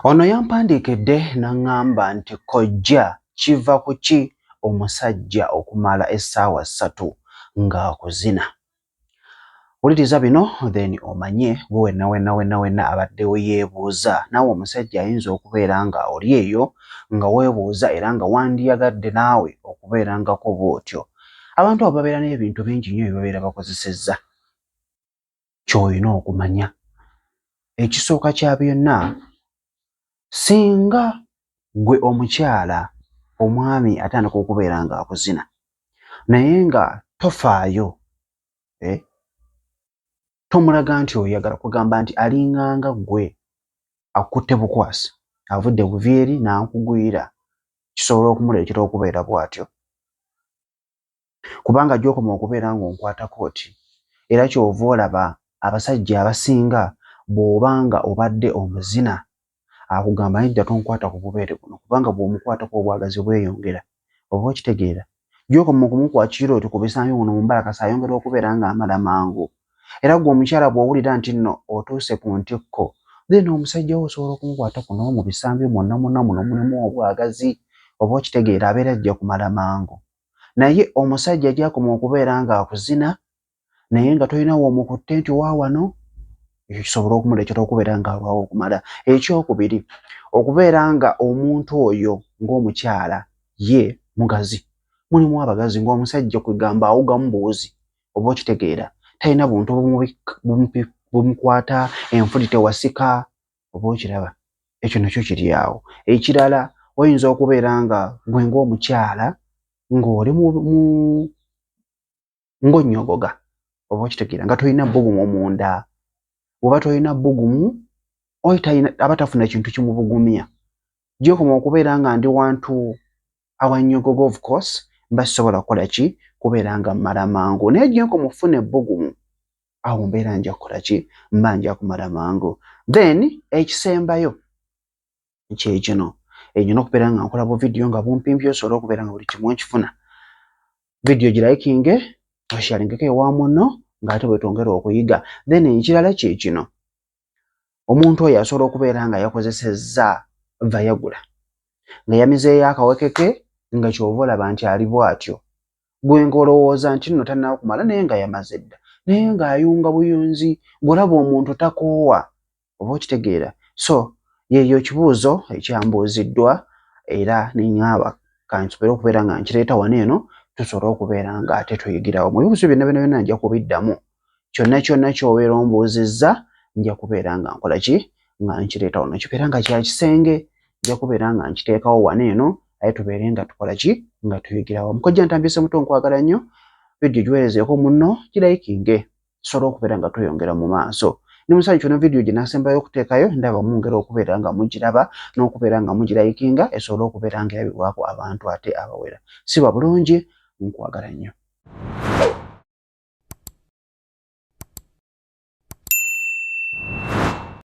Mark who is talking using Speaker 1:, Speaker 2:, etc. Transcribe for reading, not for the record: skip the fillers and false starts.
Speaker 1: Ono yampandiikedde n'aŋŋamba nti kojja kiva ku ki omusajja okumala essaawa 3 ng'akuzina. Wuliriza bino then omanye gwe wenna abadde yeebuuza naawe omusajja ayinza okubeera nga oli eyo nga weebuuza era nga wandiyagadde naawe okubeerangako bw'otyo. Abantu abo babeera n'ebintu bingi nnyo bye babeera bakozesezza ky'olina okumanya. Ekisooka kya byonna, singa gwe omukyala omwami atandika okubeera ng'akuzina naye nga tofaayo, tomulaga nti oyagala, kugamba nti alinganga gwe akutte bukwasi avudde buvieri n'ankugwira, kisobola okumuleetera okubeera bw'atyo. Kubanga gy'okoma okubeera ng'onkwatako oti era ky'ova olaba abasajja abasinga bw'obanga obadde omuzina akugamba nedda tonkwata ku bubeere buno kubanga bw'omukwatako obwagazi bweyongera. Oba okitegeera? Gy'okoma okumukwatira oti ku bisambi muno mu mbalakasa ayongera okubeera ng'amala mangu. Era gwe omukyala bw'owulira nti nno otuuse ku ntikko, then omusajja wo osobola okumukwata kuno mu bisambi mwonna muno mulimu obwagazi. Oba okitegeera? Abeera ajja kumala mangu. Naye omusajja gy'akoma okubeera ng'akuzina naye nga tolina w'omukutte nti waawano, ekyo kisobola okumuleetera okubeera ng'alwawo okumala. Ekyokubiri, okubeera nga omuntu oyo ng'omukyala ye mugazi. Mulimu abagazi ng'omusajja kwegamba awugamu buwuzi. Oba okitegeera? Talina buntu bumukwata, enfuli tewasika. Oba okiraba? Ekyo nakyo kiri awo. Ekirala, oyinza okubeera nga gwe ng'omukyala ng'oli ng'onnyogoga. Oba okitegeera? Nga tolina bbugumu munda. Oba tolina bbugumu, aba tafuna kintu kimubugumya. Gy'okoma okubeera nga ndi wantu awannyogoga, of course mba sisobola kukola ki? Kubeera nga mmala mangu. Naye gy'okoma okufuna ebbugumu, awo mbeera nja kukola ki? Mba nja kumala mangu. Then ekisembayo kye kino, ejjo n'okubeera nga nkola bu vidiyo nga bumpimpye osobola okubeera nga buli kimu okifuna. Vidiyo girayikinge, oshalingeko ewa munno ng'ate bwetwongera okuyiga. Then ekirala kye kino, omuntu oyo asobola okubeera nga yakozesezza Viagra, nga yamizeeyo akawekeke nga ky'ova olaba nti ali bw'atyo. Gwe ng'olowooza nti nno tannaba kumala naye nga yamaze dda, naye ng'ayunga buyunzi, ng'olaba omuntu takoowa. Oba okitegeera? So yeeyo kibuuzo ekyambuuziddwa era neŋŋamba kansobole okubeera nga nkireeta wano eno tusobole okubeera nga ate tuyigirawo. Mu bibuuzo byonna nja kubiddamu. Kyonna ky'obeera ombuuzizza nja kubeera nga nkola ki? Nga nkireeta wano. Kibeera nga kya kisenge, nja kubeera nga nkiteekawo wano eno aye tubeere nga tukola ki? Nga tuyigirawo. Mukojja Ntambise muto nkwagala nnyo. Vidiyo giweerezeeko munno, girayikinge tusobole okubeera nga tweyongera mu maaso. Ndi musanyufu ne vidiyo gye naasembayo okuteekayo, ndaba mwongera okubeera nga mugiraba n'okubeera nga mugirayikinga esobole okubeera nga erabibwako abantu ate abawera. Siba bulungi, nkwagala nnyo.